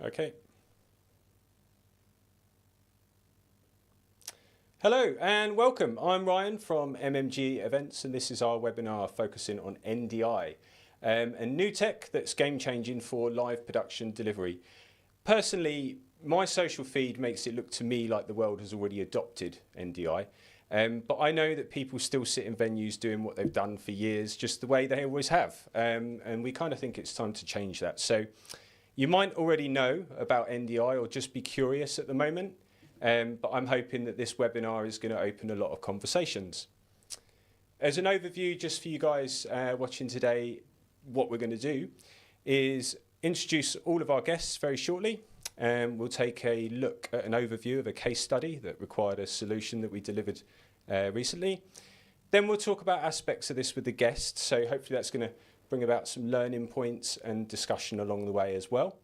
Okay. Hello and welcome. I'm Ryan from MMG Events, and this is our webinar focusing on NDI, a new tech that's game-changing for live production delivery. Personally, my social feed makes it look to me like the world has already adopted NDI, but I know that people still sit in venues doing what they've done for years, just the way they always have, and we kind of think it's time to change that. So you might already know about NDI or just be curious at the moment. But I'm hoping that this webinar is going to open a lot of conversations. As an overview, just for you guys watching today, what we're going to do is introduce all of our guests very shortly. We'll take a look at an overview of a case study that required a solution that we delivered recently. Then we'll talk about aspects of this with the guests. So hopefully that's going to bring about some learning points and discussion along the way as well.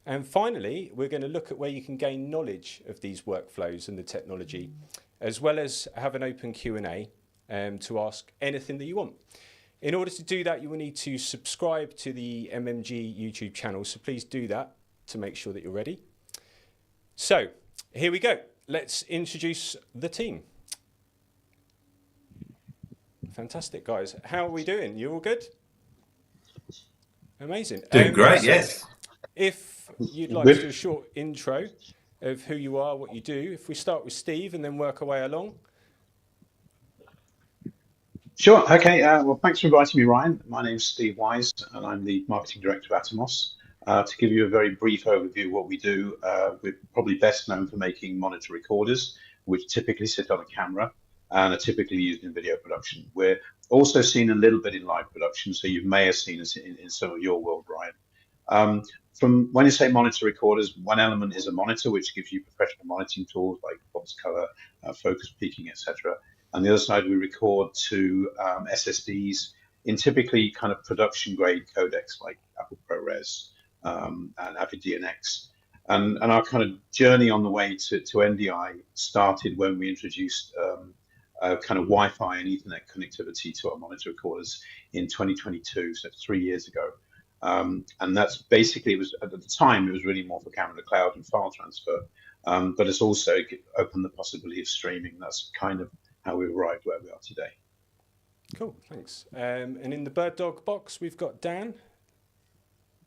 And finally, we're going to look at where you can gain knowledge of these workflows and the technology, as well as have an open Q&A to ask anything that you want. In order to do that, you will need to subscribe to the MMG YouTube channel. So please do that to make sure that you're ready. So here we go. Let's introduce the team. Fantastic, guys. How are we doing? You all good? Amazing. Doing great, yes. If you'd like to do a short intro of who you are, what you do, if we start with Steve and then work our way along. Sure. Okay. Well, thanks for inviting me, Ryan. My name's Steve Wise, and I'm the marketing director of Atomos. To give you a very brief overview of what we do, we're probably best known for making monitor recorders, which typically sit on a camera and are typically used in video production. We're also seen a little bit in live production, so you may have seen us in some of your world, Ryan. From when you say monitor recorders, one element is a monitor, which gives you professional monitoring tools like box color, focus peaking, etc. On the other side, we record to SSDs in typically kind of production grade codecs like Apple ProRes and Avid DNX. And our kind of journey on the way to NDI started when we introduced kind of Wi-Fi and Ethernet connectivity to our monitor recorders in 2022, so 3 years ago. And that's basically, it was at the time, it was really more for camera to cloud and file transfer, but it's also opened the possibility of streaming. That's kind of how we arrived where we are today. Cool, thanks. And in the Birddog box, we've got Dan.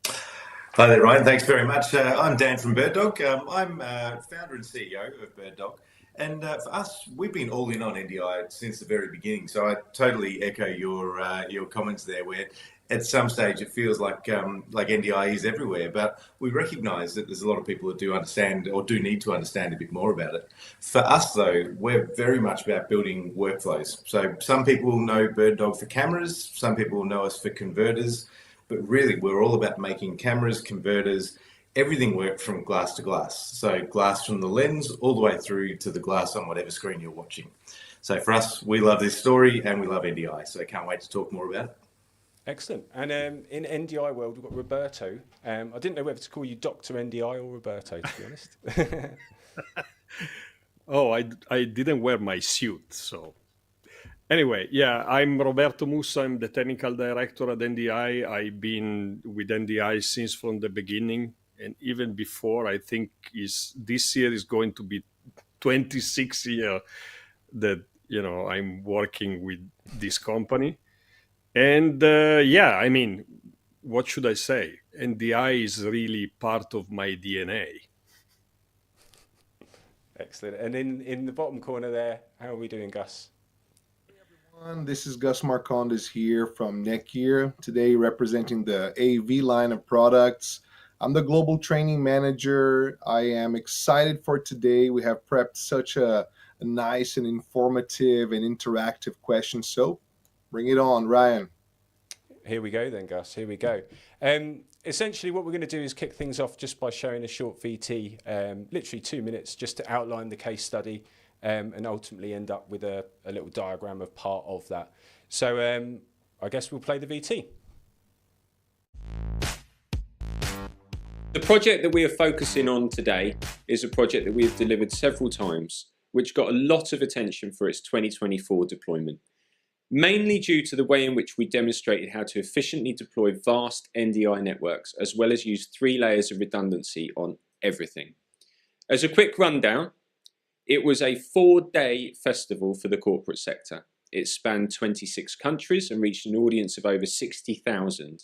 Hi there, Ryan. Thanks very much. I'm Dan from Birddog. I'm founder and CEO of Birddog. And for us, we've been all in on NDI since the very beginning. So I totally echo your comments there, where at some stage it feels like NDI is everywhere, but we recognise that there's a lot of people that do understand or do need to understand a bit more about it. For us, though, we're very much about building workflows. So some people will know Birddog for cameras, some people will know us for converters, but really we're all about making cameras, converters, everything work from glass to glass. So glass from the lens all the way through to the glass on whatever screen you're watching. So for us, we love this story and we love NDI. So I can't wait to talk more about it. Excellent. And in NDI world, we've got Roberto. I didn't know whether to call you Dr. NDI or Roberto, to be honest. Oh, I didn't wear my suit, so... Anyway, yeah, I'm Roberto Musso. I'm the technical director at NDI. I've been with NDI since from the beginning, and even before. I think this year is going to be 26 years that I'm working with this company. And yeah, I mean, what should I say? NDI is really part of my DNA. Excellent. And in the bottom corner there, how are we doing, Gus? This is Gus Marcondes here from Netgear, today representing the AV line of products. I'm the global training manager. I am excited for today. We have prepped such a nice and informative and interactive question. So bring it on, Ryan. Here we go then, Gus. Here we go. Essentially, what we're going to do is kick things off just by showing a short VT, literally 2 minutes, just to outline the case study. And ultimately end up with a little diagram of part of that. So I guess we'll play the VT. The project that we are focusing on today is a project that we have delivered several times, which got a lot of attention for its 2024 deployment. mainly due to the way in which we demonstrated how to efficiently deploy vast NDI networks, as well as use 3 layers of redundancy on everything. As a quick rundown, it was a 4-day festival for the corporate sector. It spanned 26 countries and reached an audience of over 60,000.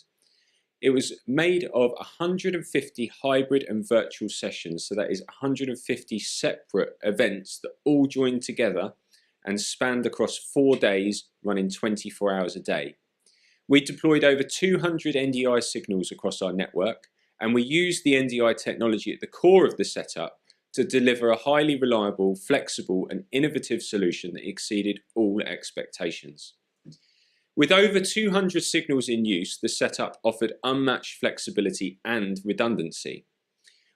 It was made of 150 hybrid and virtual sessions, so that is 150 separate events that all joined together and spanned across 4 days, running 24 hours a day. We deployed over 200 NDI signals across our network, and we used the NDI technology at the core of the setup to deliver a highly reliable, flexible and innovative solution that exceeded all expectations. With over 200 signals in use, the setup offered unmatched flexibility and redundancy.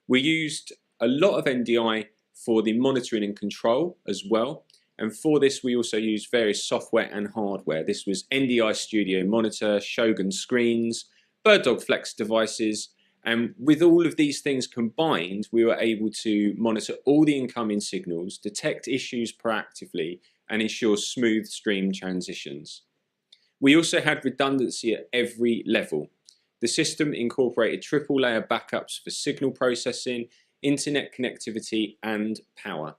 We used a lot of NDI for the monitoring and control as well, and for this we also used various software and hardware. This was NDI Studio Monitor, Shogun screens, Birddog Flex devices, and with all of these things combined, we were able to monitor all the incoming signals, detect issues proactively, and ensure smooth stream transitions. We also had redundancy at every level. The system incorporated triple layer backups for signal processing, internet connectivity, and power.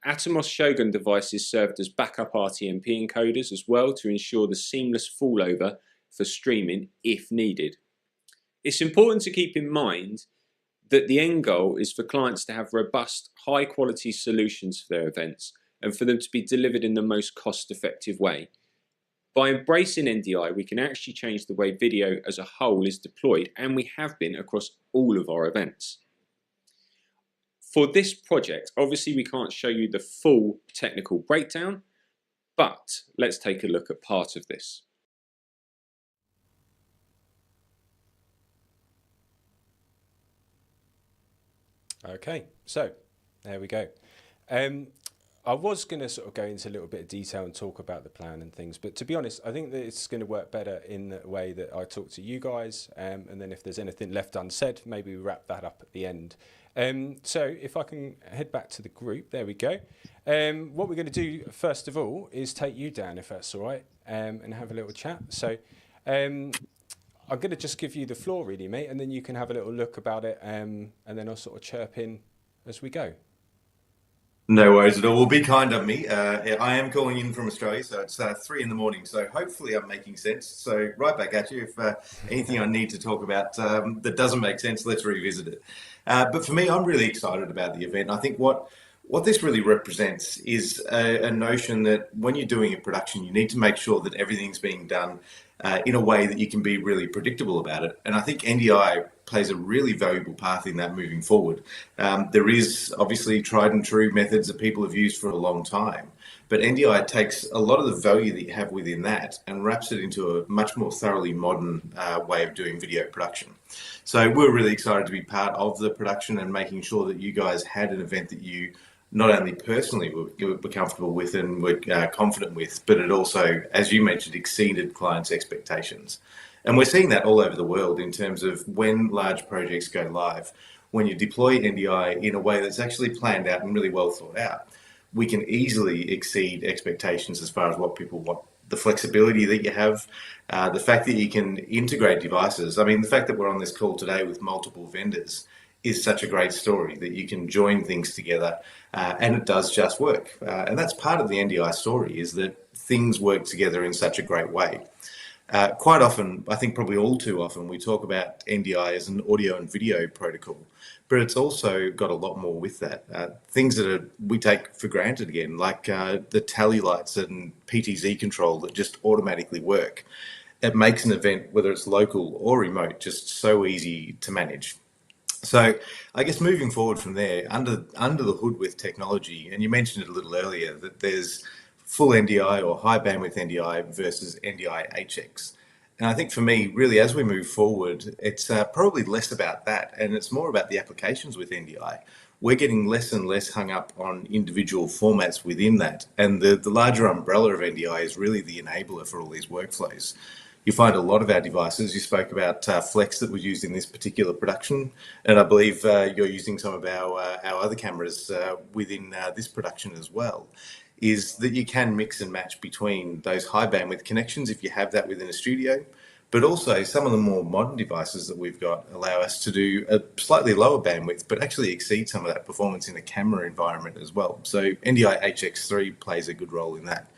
Atomos Shogun devices served as backup RTMP encoders as well to ensure the seamless fallover for streaming if needed. It's important to keep in mind that the end goal is for clients to have robust, high quality solutions for their events and for them to be delivered in the most cost-effective way. By embracing NDI, we can actually change the way video as a whole is deployed, and we have been across all of our events. For this project, obviously we can't show you the full technical breakdown, but let's take a look at part of this. Okay, so there we go. I was going to sort of go into a little bit of detail and talk about the plan and things, but to be honest, I think that it's going to work better in the way that I talk to you guys, and then if there's anything left unsaid, maybe we wrap that up at the end. So if I can head back to the group, there we go. What we're going to do first of all is take you down, if that's all right, and have a little chat. So I'm going to just give you the floor really, mate, and then you can have a little look about it, and then I'll sort of chirp in as we go. No worries at all. Well, be kind of me. I am calling in from Australia, so it's 3 in the morning. So hopefully I'm making sense. So right back at you. If anything I need to talk about that doesn't make sense, let's revisit it. But for me, I'm really excited about the event. I think what this really represents is a notion that when you're doing a production, you need to make sure that everything's being done in a way that you can be really predictable about it. And I think NDI plays a really valuable path in that moving forward. There is obviously tried and true methods that people have used for a long time, but NDI takes a lot of the value that you have within that and wraps it into a much more thoroughly modern way of doing video production. So we're really excited to be part of the production and making sure that you guys had an event that you not only personally were comfortable with and were confident with, but it also, as you mentioned, exceeded clients' expectations. And we're seeing that all over the world in terms of when large projects go live, when you deploy NDI in a way that's actually planned out and really well thought out, we can easily exceed expectations as far as what people want. The flexibility that you have, the fact that you can integrate devices. I mean, the fact that we're on this call today with multiple vendors is such a great story that you can join things together and it does just work. And that's part of the NDI story, is that things work together in such a great way. Quite often, I think probably all too often, we talk about NDI as an audio and video protocol, but it's also got a lot more with that. Things that we take for granted again, like the tally lights and PTZ control that just automatically work. It makes an event, whether it's local or remote, just so easy to manage. So I guess moving forward from there, under the hood with technology, and you mentioned it a little earlier, that there's full NDI or high bandwidth NDI versus NDI HX. And I think for me, really, as we move forward, it's probably less about that, and it's more about the applications with NDI. We're getting less and less hung up on individual formats within that, and the larger umbrella of NDI is really the enabler for all these workflows. You find a lot of our devices, you spoke about Flex that was used in this particular production, and I believe you're using some of our other cameras within this production as well, is that you can mix and match between those high bandwidth connections if you have that within a studio, but also some of the more modern devices that we've got allow us to do a slightly lower bandwidth, but actually exceed some of that performance in a camera environment as well. So NDI HX3 plays a good role in that.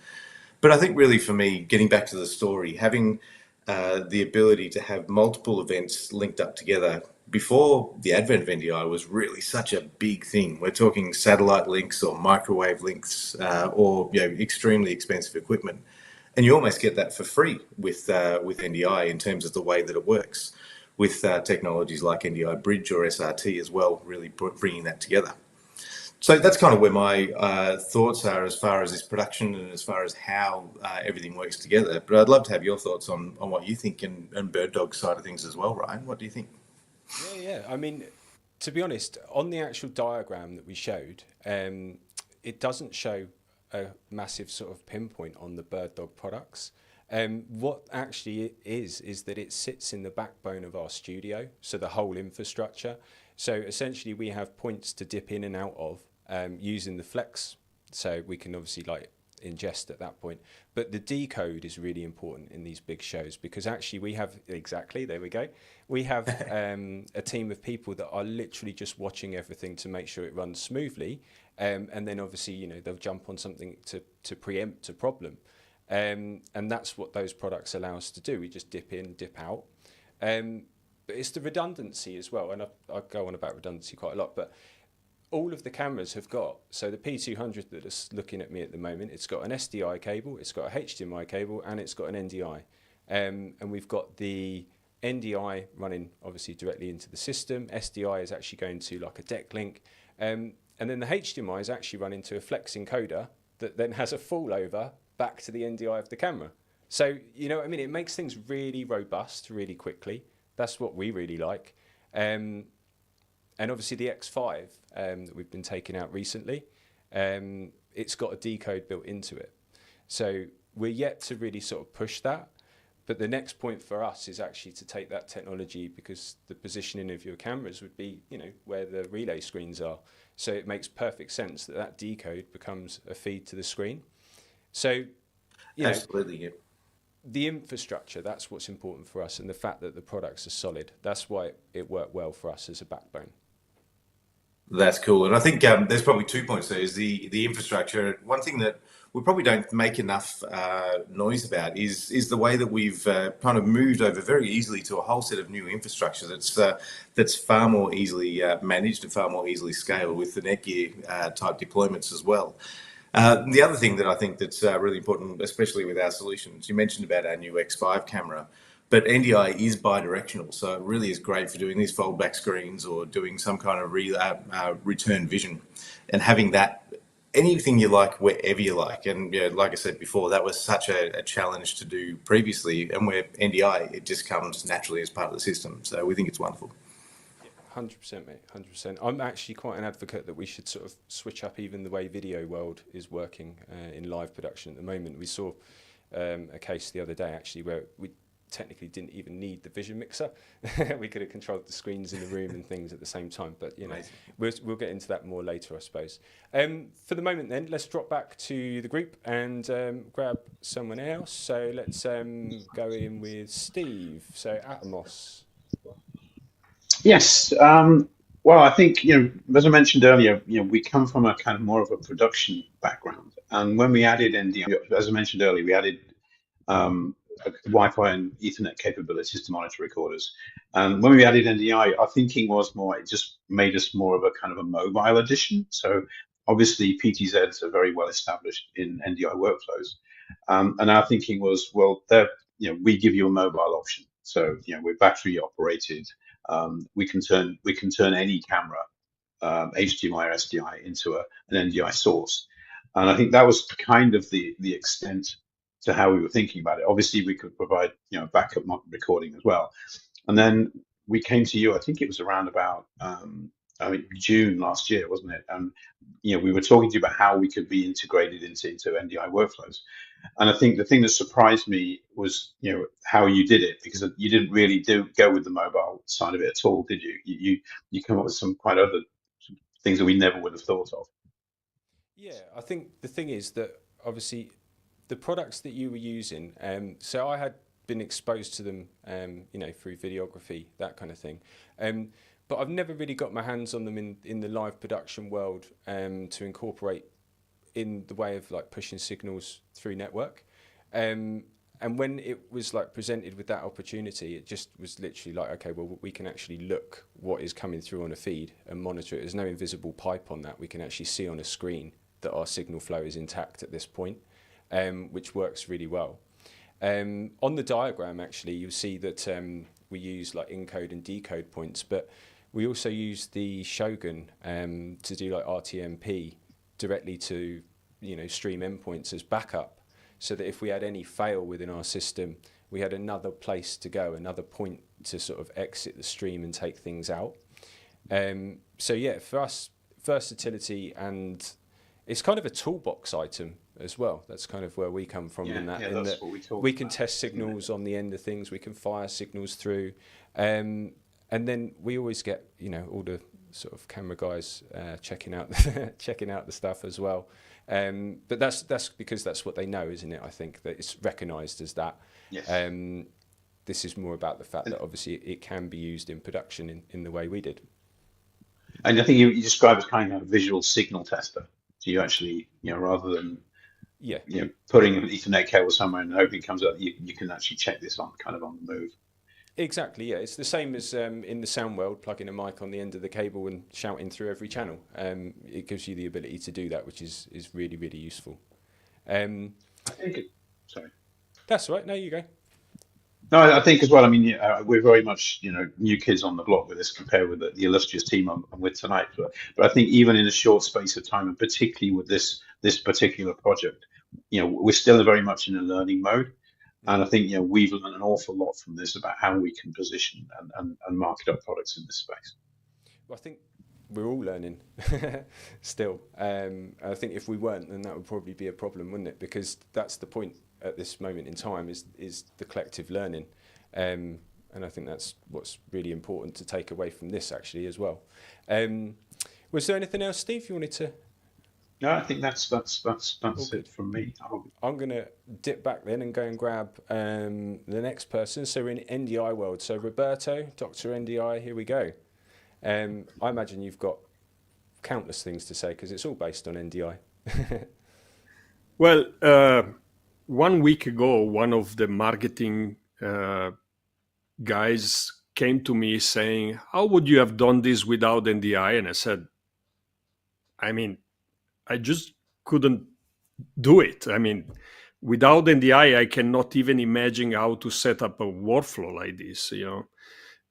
But I think really for me, getting back to the story, having the ability to have multiple events linked up together before the advent of NDI was really such a big thing. We're talking satellite links or microwave links or extremely expensive equipment. And you almost get that for free with NDI in terms of the way that it works with technologies like NDI Bridge or SRT as well, really bringing that together. So that's kind of where my thoughts are as far as this production and as far as how everything works together. But I'd love to have your thoughts on what you think and Birddog's side of things as well, Ryan. What do you think? Yeah. I mean, to be honest, on the actual diagram that we showed, it doesn't show a massive sort of pinpoint on the Birddog products. What actually is that it sits in the backbone of our studio, so the whole infrastructure. So essentially we have points to dip in and out of using the flex, so we can obviously like ingest at that point. But the decode is really important in these big shows because actually we have, there we go, we have a team of people that are literally just watching everything to make sure it runs smoothly, and then obviously they'll jump on something to preempt a problem, and that's what those products allow us to do. We just dip in, dip out. But it's the redundancy as well, and I go on about redundancy quite a lot, but all of the cameras have got, so the P200 that is looking at me at the moment, it's got an SDI cable, it's got a HDMI cable, and it's got an NDI. And we've got the NDI running obviously directly into the system. SDI is actually going to like a deck link. And then the HDMI is actually running to a flex encoder that then has a fallover back to the NDI of the camera. So, it makes things really robust really quickly. That's what we really like. And obviously the X5 that we've been taking out recently, it's got a decode built into it. So we're yet to really sort of push that. But the next point for us is actually to take that technology, because the positioning of your cameras would be, where the relay screens are. So it makes perfect sense that decode becomes a feed to the screen. So, Absolutely, yeah. The infrastructure, that's what's important for us, and the fact that the products are solid. That's why it worked well for us as a backbone. That's cool. And I think there's probably 2 points there. Is the infrastructure. One thing that we probably don't make enough noise about is the way that we've kind of moved over very easily to a whole set of new infrastructure that's far more easily managed and far more easily scaled with the Netgear type deployments as well. The other thing that I think that's really important, especially with our solutions, you mentioned about our new X5 camera, but NDI is bi-directional, so it really is great for doing these fold-back screens or doing some kind of return vision, and having that anything you like wherever you like. And like I said before, that was such a challenge to do previously, and where NDI, it just comes naturally as part of the system. So we think it's wonderful. 100%, mate, 100%. I'm actually quite an advocate that we should sort of switch up even the way video world is working in live production at the moment. We saw a case the other day actually where we technically didn't even need the vision mixer. We could have controlled the screens in the room and things at the same time, but we'll get into that more later, I suppose. For the moment then, let's drop back to the group and grab someone else. So let's go in with Steve. So Atomos. Yes. Well, I think, as I mentioned earlier, we come from a kind of more of a production background. And when we added NDI, as I mentioned earlier, we added Wi-Fi and Ethernet capabilities to monitor recorders. And when we added NDI, our thinking was more, it just made us more of a kind of a mobile addition. So obviously PTZs are very well established in NDI workflows. And our thinking was, well, we give you a mobile option. So, we're battery operated. We can turn any camera, HDMI or SDI, into an NDI source. And I think that was kind of the extent to how we were thinking about it. Obviously, we could provide backup recording as well. And then we came to you. I think it was around about June last year, wasn't it? And we were talking to you about how we could be integrated into NDI workflows. And I think the thing that surprised me was how you did it, because you didn't really go with the mobile side of it at all, did you? You come up with some quite other things that we never would have thought of. Yeah, I think the thing is that obviously the products that you were using, so I had been exposed to them, through videography, that kind of thing. But I've never really got my hands on them in the live production world to incorporate in the way of like pushing signals through network. And when it was like presented with that opportunity, it just was literally like, okay, well, we can actually look what is coming through on a feed and monitor it. There's no invisible pipe on that. We can actually see on a screen that our signal flow is intact at this point, which works really well. On the diagram, actually, you'll see that we use like encode and decode points, but we also use the Shogun to do like RTMP directly to, stream endpoints as backup, so that if we had any fail within our system, we had another place to go, another point to sort of exit the stream and take things out. So yeah, for us, versatility, and it's kind of a toolbox item as well. That's kind of where we come from in that. In that we can test signals on the end of things, we can fire signals through, and then we always get, all the sort of camera guys checking out the stuff as well. But that's because that's what they know, isn't it? I think that it's recognised as that. Yes. This is more about the fact that obviously it can be used in production in the way we did. And I think you describe it as kind of a visual signal tester. So you actually, rather than putting an Ethernet cable somewhere and hoping it comes up, you can actually check this on the move. Exactly, yeah. It's the same as in the sound world, plugging a mic on the end of the cable and shouting through every channel. It gives you the ability to do that, which is really, really useful. I think sorry. That's all right. No, you go. No, I think as well. I mean, we're very much, new kids on the block with this compared with the illustrious team I'm with tonight. But I think even in a short space of time, and particularly with this particular project, we're still very much in a learning mode. And I think, we've learned an awful lot from this about how we can position and market our products in this space. Well, I think we're all learning still. I think if we weren't, then that would probably be a problem, wouldn't it? Because that's the point at this moment in time is the collective learning. And I think that's what's really important to take away from this actually as well. Was there anything else, Steve, you wanted to? No, I think that's it from me. I'm going to dip back then and go and grab the next person. So we're in NDI world. So Roberto, Dr. NDI, here we go. I imagine you've got countless things to say because it's all based on NDI. Well, 1 week ago, one of the marketing guys came to me saying, how would you have done this without NDI? And I said, I just couldn't do it. Without NDI, I cannot even imagine how to set up a workflow like this,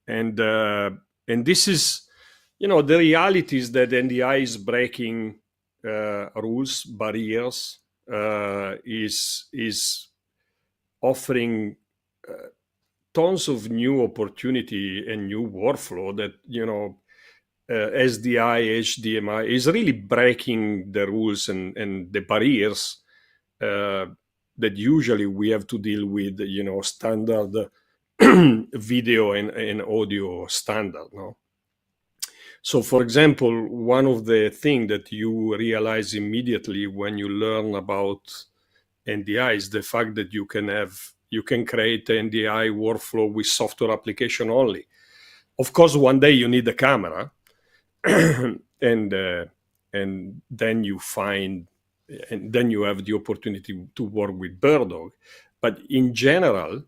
And this is, the reality is that NDI is breaking rules, barriers, is offering tons of new opportunity and new workflow that, SDI, HDMI is really breaking the rules and the barriers that usually we have to deal with, standard video and audio standard. No? So, for example, one of the things that you realize immediately when you learn about NDI is the fact that you can create an NDI workflow with software application only. Of course, one day you need a camera. and then you have the opportunity to work with Birddog. But in general,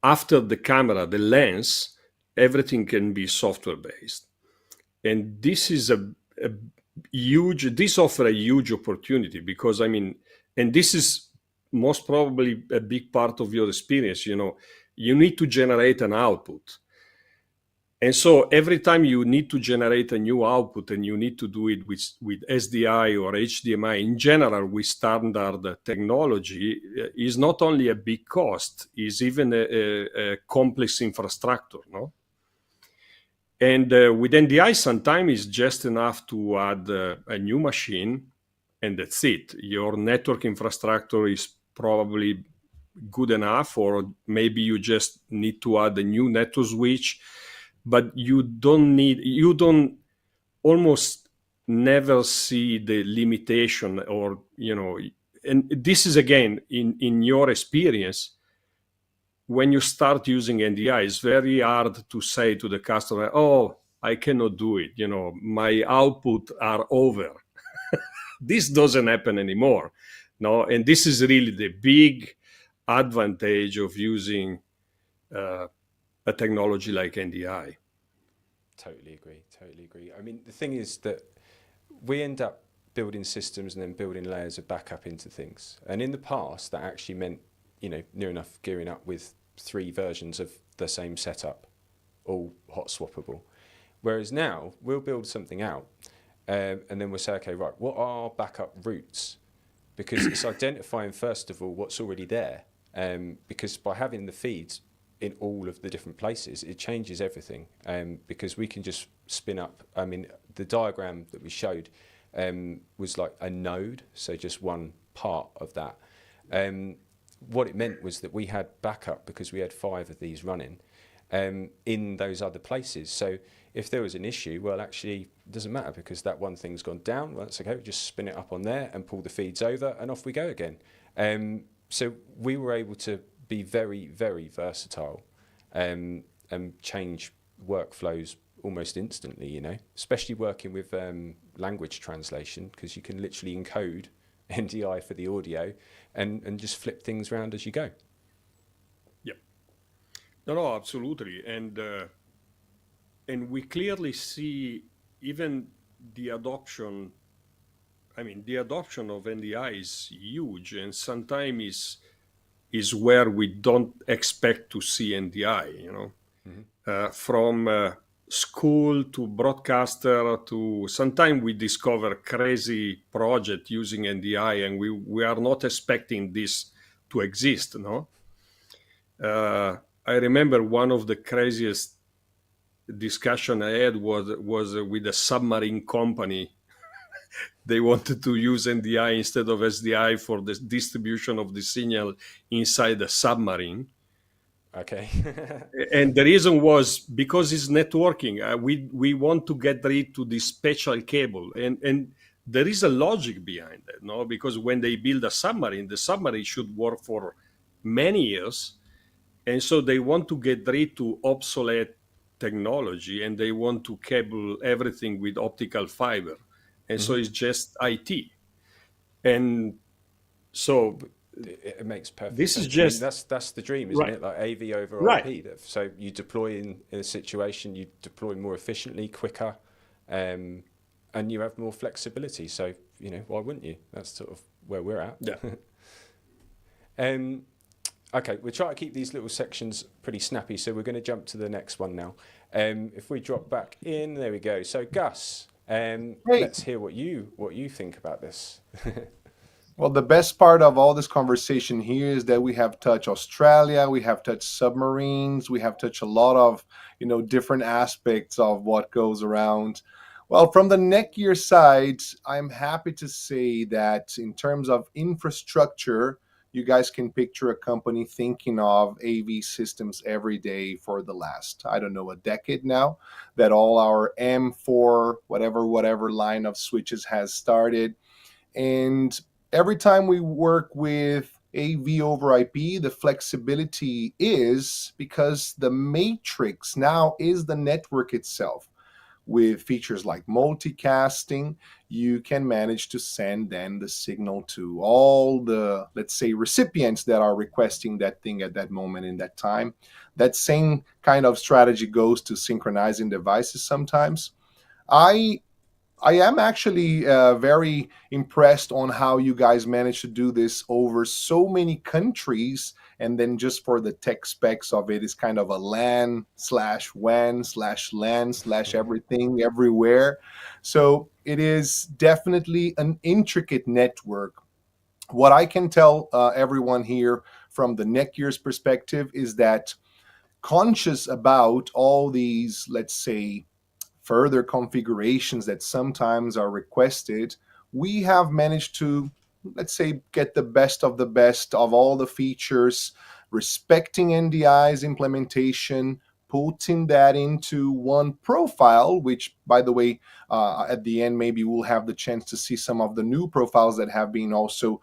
after the camera, the lens, everything can be software based, and this is this offers a huge opportunity because and this is most probably a big part of your experience. You need to generate an output. And so every time you need to generate a new output and you need to do it with SDI or HDMI in general with standard technology is not only a big cost, is even a complex infrastructure, no? And with NDI, sometimes it's just enough to add a new machine and that's it. Your network infrastructure is probably good enough, or maybe you just need to add a new network switch. But you don't almost never see the limitation, or and this is again in your experience. When you start using NDI, it's very hard to say to the customer, "Oh, I cannot do it. My output are over." This doesn't happen anymore. No, and this is really the big advantage of using a technology like NDI. Totally agree. I mean, the thing is that we end up building systems and then building layers of backup into things. And in the past, that actually meant, near enough gearing up with 3 versions of the same setup, all hot swappable. Whereas now, we'll build something out, and then we'll say, okay, right, what are backup routes? Because it's identifying, first of all, what's already there. Because by having the feeds in all of the different places, it changes everything, because we can just spin up. I mean, the diagram that we showed was like a node, so just one part of that. What it meant was that we had backup because we had 5 of these running in those other places. So if there was an issue, well, actually, it doesn't matter because that one thing's gone down. Well, that's okay. We just spin it up on there and pull the feeds over, and off we go again. So we were able to be very, very versatile and change workflows almost instantly, especially working with language translation, because you can literally encode NDI for the audio and just flip things around as you go. Yeah. No, absolutely. And we clearly see even the adoption. I mean, the adoption of NDI is huge, and sometimes is where we don't expect to see NDI, from school to broadcaster to sometimes we discover crazy project using NDI, and we are not expecting this to exist, no? I remember one of the craziest discussion I had was with a submarine company. They wanted to use NDI instead of SDI for the distribution of the signal inside the submarine. Okay. And the reason was because it's networking. We want to get rid to this special cable, and there is a logic behind that, no? Because when they build a submarine, the submarine should work for many years, and so they want to get rid to obsolete technology, and they want to cable everything with optical fiber. And so it's just IT. And so it makes perfect this sense. is just... I mean, that's the dream, isn't it? Like AV over IP. So you deploy in a situation, you deploy more efficiently, quicker, and you have more flexibility. So, why wouldn't you? That's sort of where we're at. Yeah. Okay, we'll try to keep these little sections pretty snappy. So we're going to jump to the next one now. If we drop back in, there we go. So Gus, let's hear what you think about this. Well, the best part of all this conversation here is that we have touched Australia, we have touched submarines, we have touched a lot of, different aspects of what goes around. Well, from the Netgear side, I'm happy to say that in terms of infrastructure, you guys can picture a company thinking of AV systems every day for the last, I don't know, a decade now, that all our M4, whatever line of switches has started. And every time we work with AV over IP, the flexibility is because the matrix now is the network itself. With features like multicasting, you can manage to send then the signal to all the, let's say, recipients that are requesting that thing at that moment in that time. That same kind of strategy goes to synchronizing devices sometimes. I am actually very impressed on how you guys managed to do this over so many countries, and then just for the tech specs of it is kind of a LAN/WAN/LAN/everything everywhere. So it is definitely an intricate network. What I can tell everyone here from the Netgear's perspective is that conscious about all these, let's say, further configurations that sometimes are requested, we have managed to, let's say, get the best of all the features, respecting NDI's implementation, putting that into one profile, which, by the way, at the end, maybe we'll have the chance to see some of the new profiles that have been also,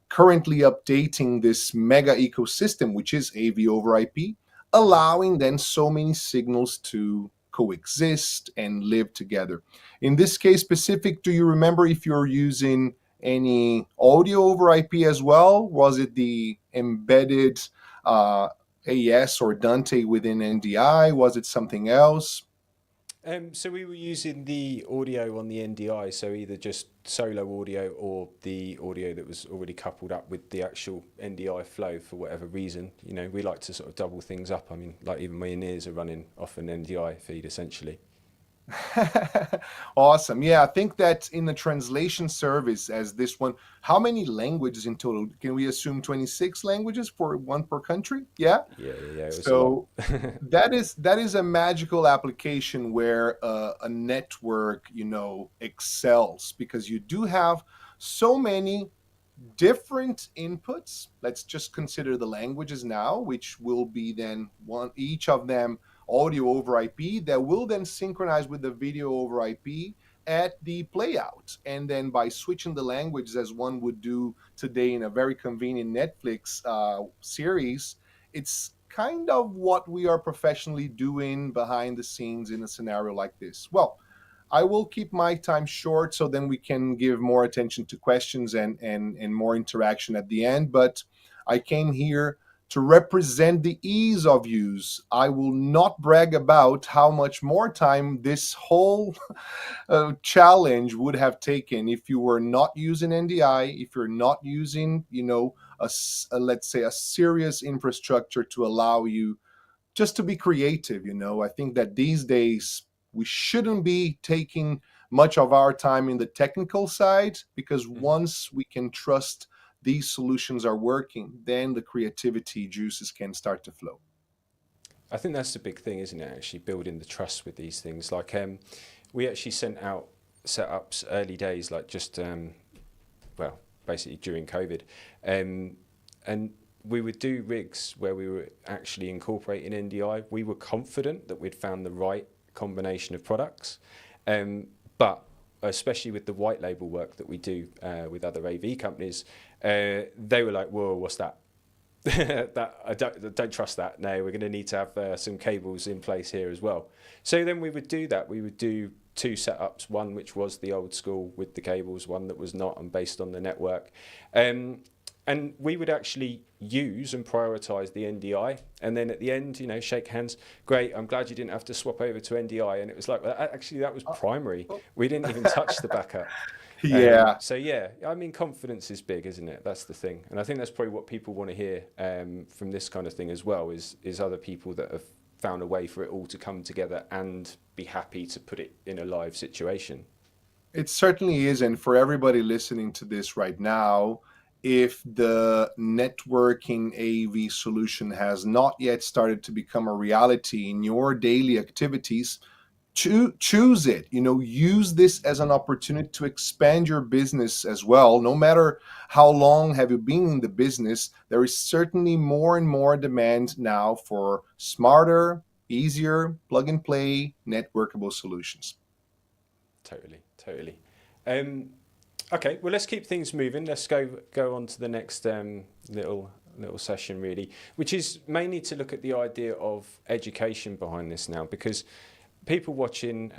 currently updating this mega ecosystem, which is AV over IP, allowing then so many signals to coexist and live together. In this case specific, do you remember if you're using any audio over IP as well? Was it the embedded AES or Dante within NDI? Was it something else? So we were using the audio on the NDI, so either just solo audio or the audio that was already coupled up with the actual NDI flow for whatever reason. We like to sort of double things up. I mean, like even my in-ears are running off an NDI feed essentially. Awesome. Yeah, I think that in the translation service as this one, how many languages in total? Can we assume 26 languages for one per country? Yeah. Yeah. So that is a magical application where a network, excels, because you do have so many different inputs. Let's just consider the languages now, which will be then each of them audio over IP that will then synchronize with the video over IP at the playout. And then by switching the languages, as one would do today in a very convenient Netflix series, it's kind of what we are professionally doing behind the scenes in a scenario like this. Well, I will keep my time short so then we can give more attention to questions and more interaction at the end. But I came here to represent the ease of use. I will not brag about how much more time this whole challenge would have taken if you were not using NDI, if you're not using, let's say a serious infrastructure to allow you just to be creative. I think that these days we shouldn't be taking much of our time in the technical side, because once we can trust these solutions are working, then the creativity juices can start to flow. I think that's the big thing, isn't it? Actually building the trust with these things. Like we actually sent out setups early days, like just basically during COVID, and we would do rigs where we were actually incorporating NDI. We were confident that we'd found the right combination of products, but especially with the white label work that we do with other AV companies, they were like, "Whoa, what's that?" That I don't trust that. No, we're going to need to have some cables in place here as well. So then we would do that. We would do two setups, one which was the old school with the cables, one that was not and based on the network. And we would actually use and prioritize the NDI. And then at the end, shake hands. Great, I'm glad you didn't have to swap over to NDI. And it was like, well, actually, that was primary. We didn't even touch the backup. Yeah. So, yeah, I mean, confidence is big, isn't it? That's the thing. And I think that's probably what people want to hear from this kind of thing as well, is other people that have found a way for it all to come together and be happy to put it in a live situation. It certainly is. And for everybody listening to this right now, if the networking AV solution has not yet started to become a reality in your daily activities, choose it. Use this as an opportunity to expand your business as well. No matter how long have you been in the business, there is certainly more and more demand now for smarter, easier, plug-and-play, networkable solutions. Totally. Okay, well, let's keep things moving. Let's go on to the next little session, really, which is mainly to look at the idea of education behind this now, because people watching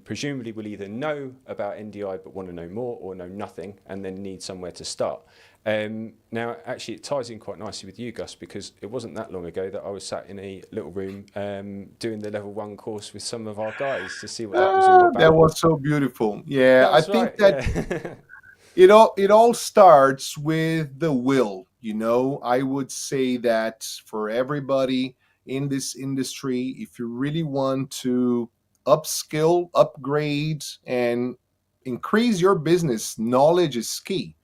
presumably will either know about NDI but want to know more, or know nothing and then need somewhere to start. Now, actually, it ties in quite nicely with you, Gus, because it wasn't that long ago that I was sat in a little room doing the level 1 course with some of our guys to see what that was all about. That was so beautiful. Yeah, That's I think right, that it all starts with the will. I would say that for everybody in this industry, if you really want to upskill, upgrade, and increase your business, knowledge is key.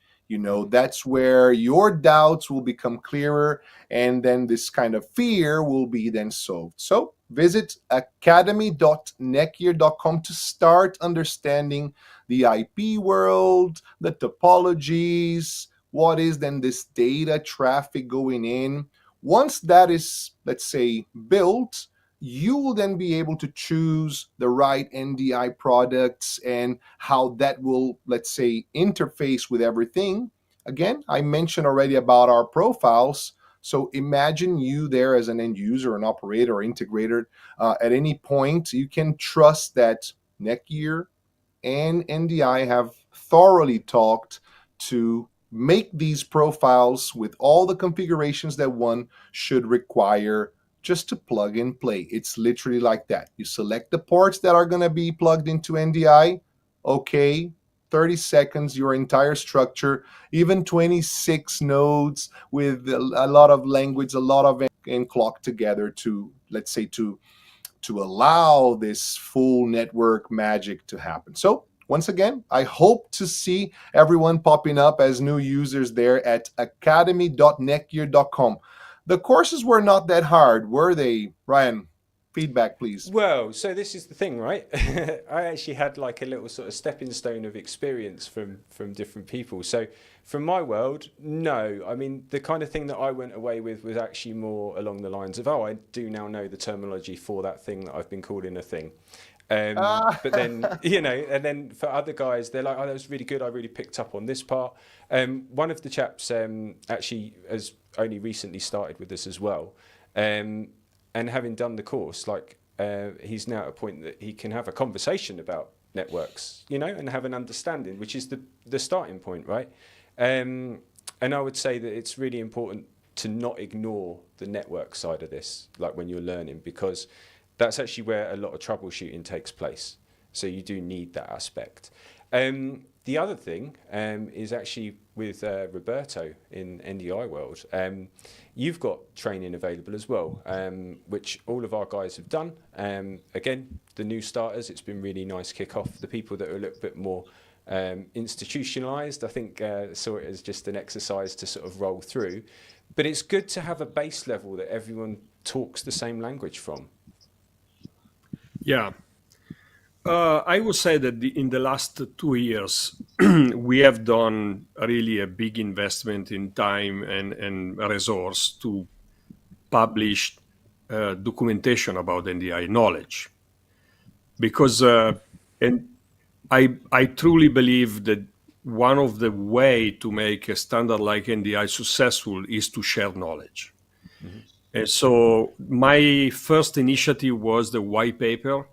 That's where your doubts will become clearer, and then this kind of fear will be then solved. So visit academy.netgear.com to start understanding the IP world, the topologies, what is then this data traffic going in. Once that is, let's say, built, you will then be able to choose the right NDI products and how that will, let's say, interface with everything. Again, I mentioned already about our profiles. So imagine you there as an end user, an operator, or integrator. At any point, you can trust that Netgear and NDI have thoroughly talked to make these profiles with all the configurations that one should require just to plug and play. It's literally like that. You select the ports that are going to be plugged into NDI. Okay, 30 seconds, your entire structure, even 26 nodes with a lot of language, a lot of and clock together to, let's say, to allow this full network magic to happen. So once again, I hope to see everyone popping up as new users there at academy.netgear.com. The courses were not that hard, were they, Ryan? Feedback, please. Well, so this is the thing, right? I actually had like a little sort of stepping stone of experience from different people. So from my world, no. I mean, the kind of thing that I went away with was actually more along the lines of, oh, I do now know the terminology for that thing that I've been calling a thing. But then, and then for other guys, they're like, oh, that was really good. I really picked up on this part. One of the chaps actually has only recently started with this as well. And having done the course, like he's now at a point that he can have a conversation about networks, and have an understanding, which is the starting point, right? And I would say that it's really important to not ignore the network side of this, like when you're learning, because that's actually where a lot of troubleshooting takes place. So you do need that aspect. The other thing is actually with Roberto in NDI world. You've got training available as well, which all of our guys have done. Again, the new starters, it's been really nice kick off. The people that are a little bit more institutionalized, I think saw it as just an exercise to sort of roll through. But it's good to have a base level that everyone talks the same language from. Yeah. I would say that in the last 2 years, we have done really a big investment in time and resource to publish documentation about NDI knowledge. Because and I truly believe that one of the way to make a standard like NDI successful is to share knowledge. Mm-hmm. And so my first initiative was the white paper,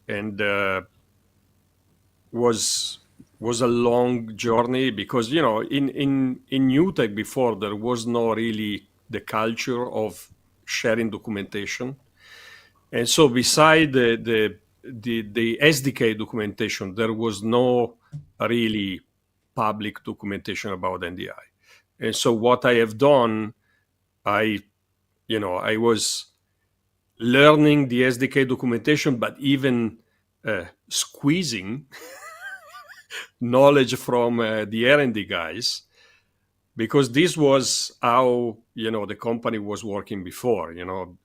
and was a long journey because in new tech before there was no really the culture of sharing documentation, and so beside the SDK documentation, there was no really public documentation about NDI. And so what I have done, I was learning the SDK documentation, but even squeezing knowledge from the R&D guys, because this was how the company was working before.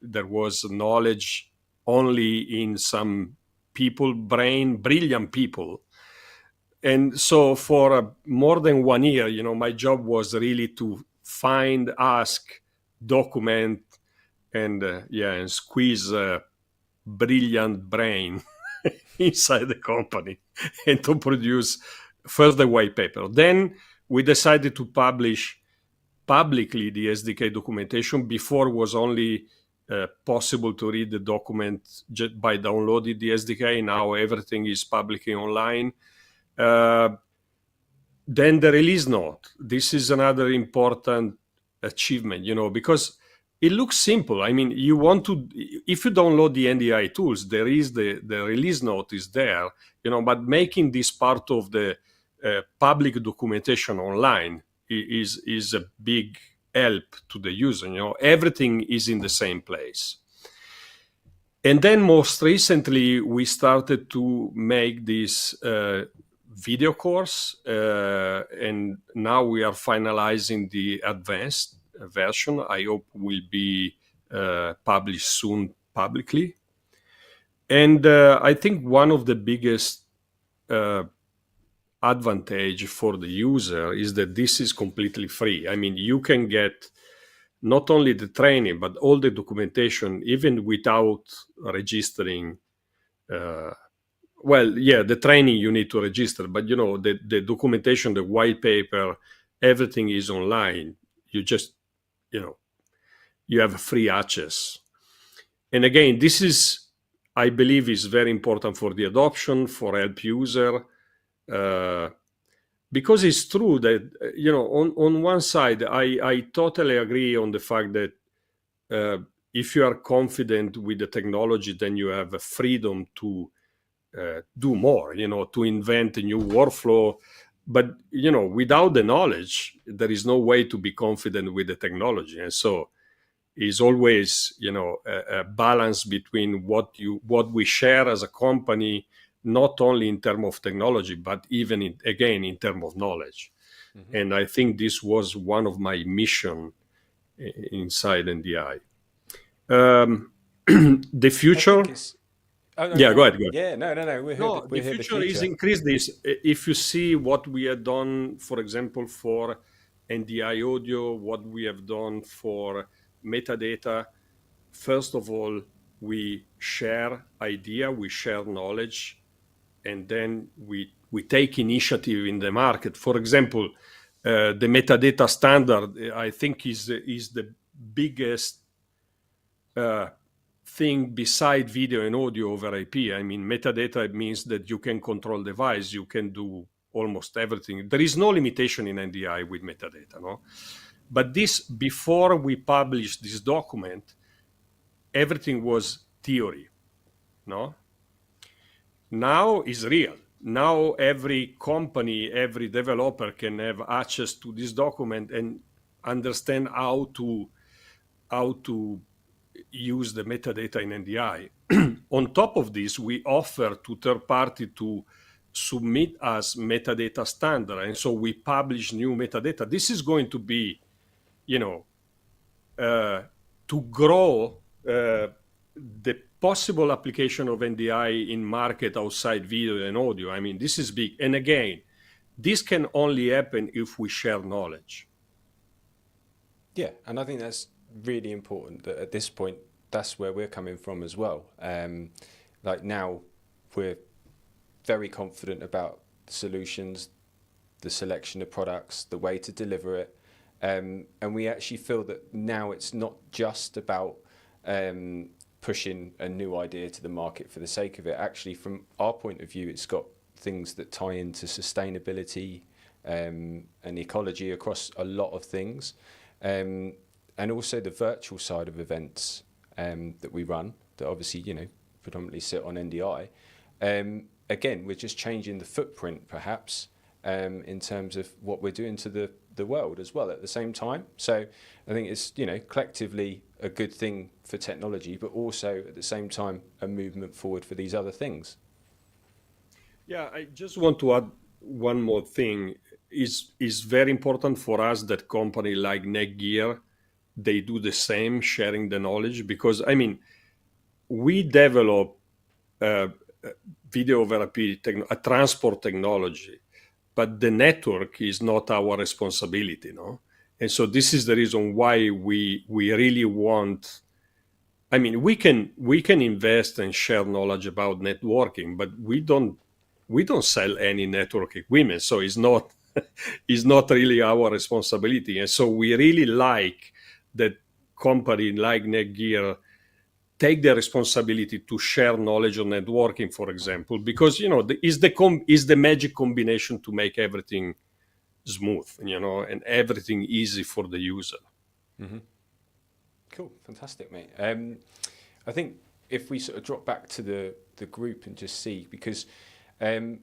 There was knowledge only in some people brain, brilliant people. And so for more than 1 year, my job was really to find, ask, document, and squeeze a brilliant brain inside the company and to produce first the white paper. Then we decided to publish publicly the SDK documentation. Before it was only possible to read the document by downloading the SDK. Now everything is publicly online. Then the release note. This is another important achievement, because it looks simple. I mean, if you download the NDI tools, there is the release note is there, but making this part of the public documentation online is a big help to the user. Everything is in the same place. And then most recently, we started to make this video course, and now we are finalizing the advanced version. I hope will be published soon publicly. And I think one of the biggest advantage for the user is that this is completely free. I mean, you can get not only the training, but all the documentation, even without registering. The training you need to register, but the documentation, the white paper, everything is online. You just, you have free access. And again, this is, I believe, is very important for the adoption, for help user, because it's true that, on one side, I totally agree on the fact that if you are confident with the technology, then you have a freedom to do more, to invent a new workflow. But, without the knowledge, there is no way to be confident with the technology. And so is always, a balance between what we share as a company, not only in terms of technology, but even in terms of knowledge. Mm-hmm. And I think this was one of my mission inside NDI. The future. Go ahead. Yeah, no. The future is increase this. If you see what we have done, for example, for NDI audio, what we have done for metadata, first of all, we share idea, we share knowledge, and then we take initiative in the market. For example, the metadata standard, I think, is the biggest thing beside video and audio over IP. I mean, metadata means that you can control device, you can do almost everything. There is no limitation in NDI with metadata, no? But this, before we published this document, everything was theory, no? Now is real. Now every company, every developer can have access to this document and understand how to use the metadata in NDI. On top of this, we offer to third party to submit as metadata standard. And so we publish new metadata. This is going to be, to grow the possible application of NDI in market outside video and audio. I mean, this is big. And again, this can only happen if we share knowledge. Yeah, and I think that's really important that at this point, that's where we're coming from as well. Like now, we're very confident about the solutions, the selection of products, the way to deliver it. And we actually feel that now it's not just about pushing a new idea to the market for the sake of it. Actually, from our point of view, it's got things that tie into sustainability and ecology across a lot of things. And also the virtual side of events that we run, that obviously, predominantly sit on NDI. Again, we're just changing the footprint, perhaps, in terms of what we're doing to the world as well at the same time. So I think it's, collectively a good thing for technology, but also at the same time, a movement forward for these other things. Yeah, I just want to add one more thing. Is very important for us that company like Netgear, they do the same, sharing the knowledge, because we develop video over IP, a transport technology, but the network is not our responsibility, no? And so this is the reason why we really want. We can invest and share knowledge about networking, but we don't sell any network equipment, so it's not really our responsibility. And so we really like that company like Netgear take the responsibility to share knowledge on networking, for example, because is the magic combination to make everything smooth, and everything easy for the user. Mm-hmm. Cool, fantastic, mate. I think if we sort of drop back to the group and just see, because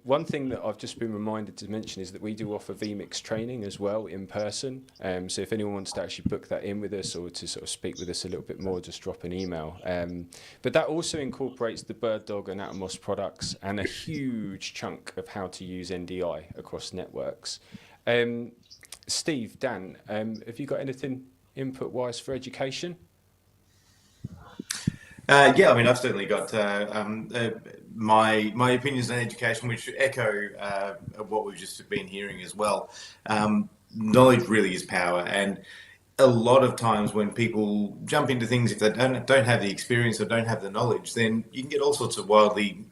one thing that I've just been reminded to mention is that we do offer vMix training as well in person. So if anyone wants to actually book that in with us or to sort of speak with us a little bit more, just drop an email. But that also incorporates the Birddog and Atomos products and a huge chunk of how to use NDI across networks. Steve, Dan, have you got anything input-wise for education? Yeah, I've certainly got my opinions on education, which echo what we've just been hearing as well. Knowledge really is power, and a lot of times when people jump into things, if they don't have the experience or don't have the knowledge, then you can get all sorts of wildly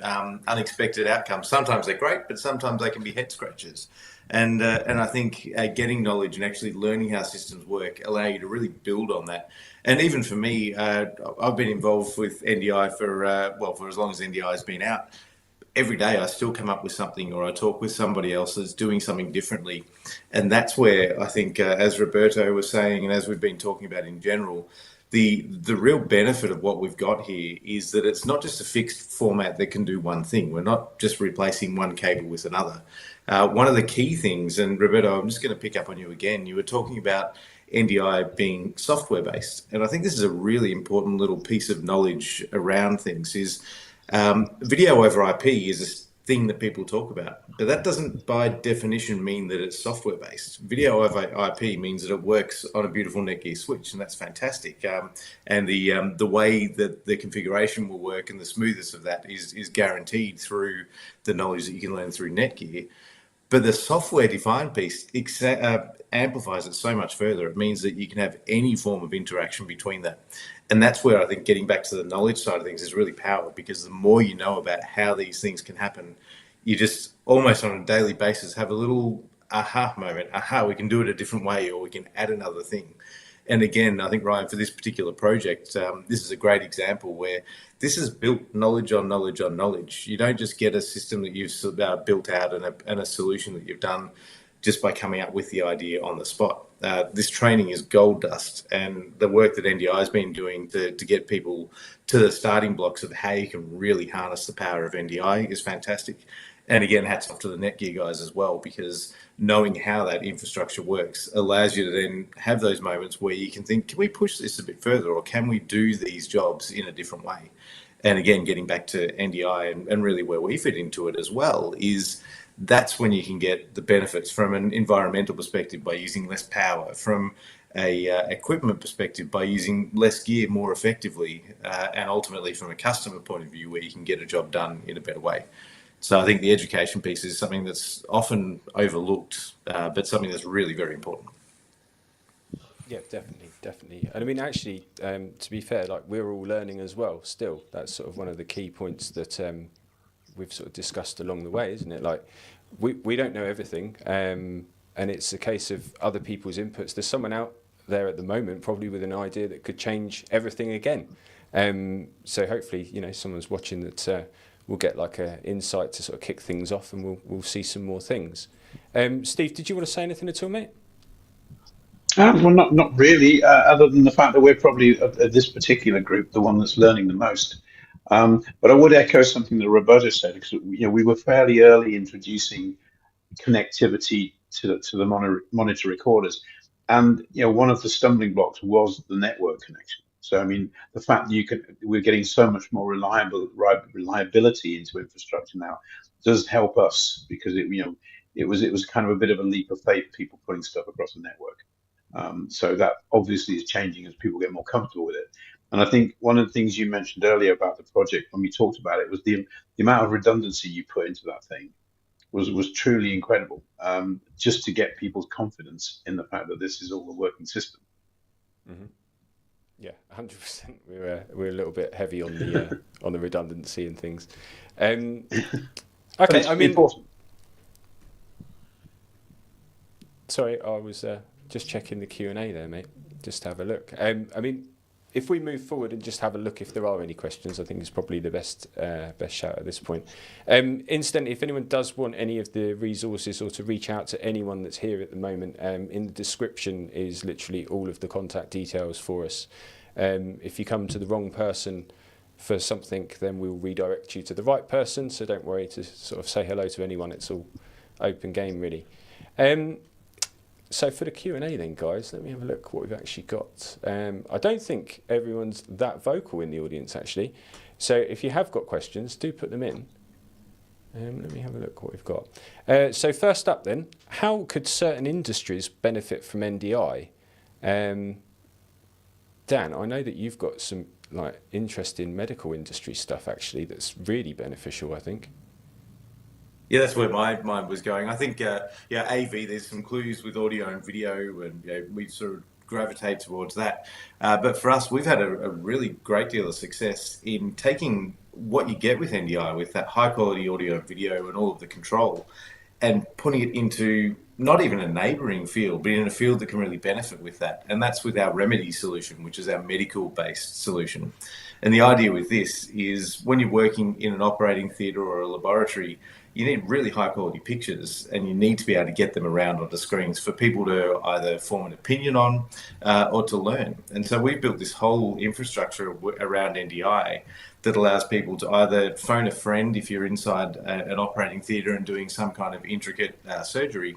unexpected outcomes. Sometimes they're great, but sometimes they can be head scratchers. And I think getting knowledge and actually learning how systems work allow you to really build on that. And even for me, I've been involved with NDI for as long as NDI has been out. Every day I still come up with something, or I talk with somebody else that's doing something differently. And that's where I think, as Roberto was saying, and as we've been talking about in general, the real benefit of what we've got here is that it's not just a fixed format that can do one thing. We're not just replacing one cable with another. One of the key things, and Roberto, I'm just going to pick up on you again, you were talking about NDI being software based. And I think this is a really important little piece of knowledge around things is video over IP is a thing that people talk about, but that doesn't by definition mean that it's software based. Video over IP means that it works on a beautiful Netgear switch, and that's fantastic. And the way that the configuration will work and the smoothness of that is guaranteed through the knowledge that you can learn through Netgear. But the software-defined piece amplifies it so much further. It means that you can have any form of interaction between that. And that's where I think getting back to the knowledge side of things is really powerful, because the more you know about how these things can happen, you just almost on a daily basis have a little aha moment. Aha, we can do it a different way, or we can add another thing. And again, I think, Ryan, for this particular project, this is a great example where this is built knowledge on knowledge on knowledge. You don't just get a system that you've built out and a solution that you've done just by coming up with the idea on the spot. This training is gold dust, and the work that NDI has been doing to get people to the starting blocks of how you can really harness the power of NDI is fantastic. And again, hats off to the Netgear guys as well, because knowing how that infrastructure works allows you to then have those moments where you can think, can we push this a bit further, or can we do these jobs in a different way? And again, getting back to NDI and really where we fit into it as well is that's when you can get the benefits from an environmental perspective by using less power, from a equipment perspective by using less gear more effectively, and ultimately from a customer point of view where you can get a job done in a better way. So I think the education piece is something that's often overlooked, but something that's really very important. Yeah, definitely. And I mean, actually, to be fair, like we're all learning as well still. That's sort of one of the key points that we've sort of discussed along the way, isn't it? Like we don't know everything, and it's a case of other people's inputs. There's someone out there at the moment probably with an idea that could change everything again. So hopefully, someone's watching that we'll get like an insight to sort of kick things off, and we'll see some more things. Steve, did you want to say anything at all, mate? Well, not really, other than the fact that we're probably, of this particular group, the one that's learning the most. But I would echo something that Roberto said, because we were fairly early introducing connectivity to the monitor recorders, and one of the stumbling blocks was the network connection. So I mean, the fact that we're getting so much more reliability into infrastructure now does help us, because it was kind of a bit of a leap of faith, people putting stuff across the network. So that obviously is changing as people get more comfortable with it. And I think one of the things you mentioned earlier about the project when we talked about it was the amount of redundancy you put into that thing was truly incredible, just to get people's confidence in the fact that this is all a working system. Mm-hmm. Yeah, 100%. We're a little bit heavy on the on the redundancy and things. Okay, I mean, important. Sorry, I was just checking the Q&A there, mate. Just to have a look. I mean, if we move forward and just have a look if there are any questions, I think it's probably the best shout at this point. Incidentally, if anyone does want any of the resources or to reach out to anyone that's here at the moment, in the description is literally all of the contact details for us. If you come to the wrong person for something, then we'll redirect you to the right person. So don't worry to sort of say hello to anyone. It's all open game, really. So for the Q&A then, guys, let me have a look what we've actually got. I don't think everyone's that vocal in the audience, actually. So if you have got questions, do put them in. Let me have a look what we've got. So first up then, how could certain industries benefit from NDI? Dan, I know that you've got some interest in medical industry stuff, actually, that's really beneficial, I think. Yeah, that's where my mind was going. I think, AV, there's some clues with audio and video, and we sort of gravitate towards that. But for us, we've had a really great deal of success in taking what you get with NDI, with that high quality audio and video and all of the control, and putting it into not even a neighboring field, but in a field that can really benefit with that. And that's with our Remedy solution, which is our medical-based solution. And the idea with this is when you're working in an operating theatre or a laboratory, you need really high quality pictures, and you need to be able to get them around onto screens for people to either form an opinion on or to learn. And so we've built this whole infrastructure around NDI that allows people to either phone a friend if you're inside an operating theatre and doing some kind of intricate surgery,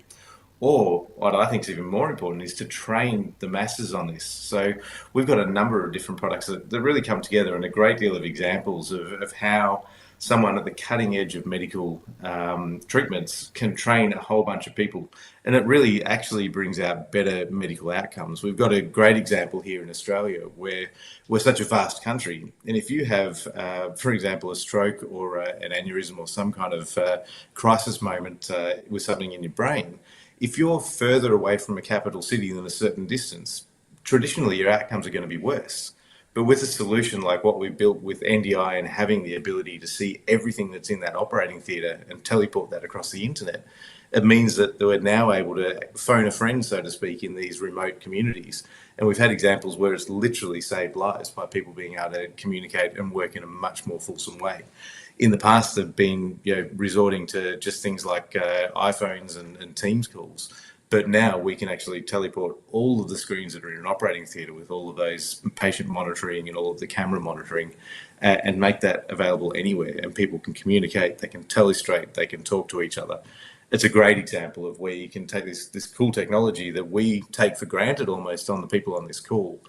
or what I think is even more important is to train the masses on this. So we've got a number of different products that really come together, and a great deal of examples of how someone at the cutting edge of medical treatments can train a whole bunch of people. And it really actually brings out better medical outcomes. We've got a great example here in Australia where we're such a vast country. And if you have, for example, a stroke or an aneurysm or some kind of crisis moment with something in your brain, if you're further away from a capital city than a certain distance, traditionally your outcomes are going to be worse. But with a solution like what we built with NDI and having the ability to see everything that's in that operating theatre and teleport that across the internet, it means that we're now able to phone a friend, so to speak, in these remote communities. And we've had examples where it's literally saved lives by people being able to communicate and work in a much more fulsome way. In the past, they've been resorting to just things like iPhones and Teams calls. But now we can actually teleport all of the screens that are in an operating theatre with all of those patient monitoring and all of the camera monitoring and make that available anywhere. And people can communicate, they can telestrate, they can talk to each other. It's a great example of where you can take this cool technology that we take for granted almost on the people on this call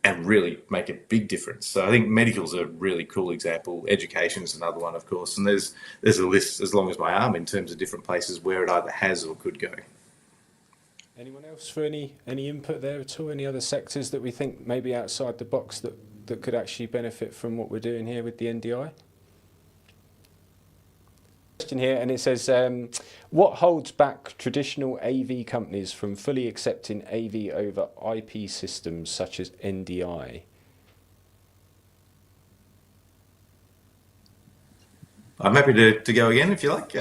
and really make a big difference. So I think medical's a really cool example. Education's another one, of course. And there's a list as long as my arm in terms of different places where it either has or could go. Anyone else for any input there at all? Any other sectors that we think maybe outside the box that could actually benefit from what we're doing here with the NDI? Question here, and it says, what holds back traditional AV companies from fully accepting AV over IP systems such as NDI? I'm happy to go again if you like.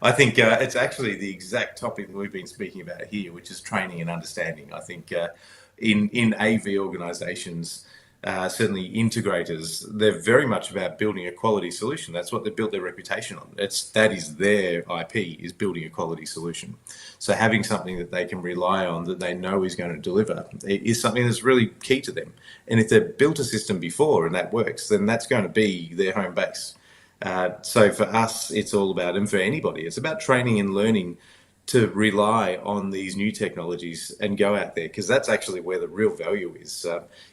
I think it's actually the exact topic that we've been speaking about here, which is training and understanding. I think in AV organisations, certainly integrators, they're very much about building a quality solution. That's what they built their reputation on. That is their IP, is building a quality solution. So having something that they can rely on, that they know is going to deliver, is something that's really key to them. And if they've built a system before and that works, then that's going to be their home base. So for us, it's all about, and for anybody, it's about training and learning to rely on these new technologies and go out there, because that's actually where the real value is.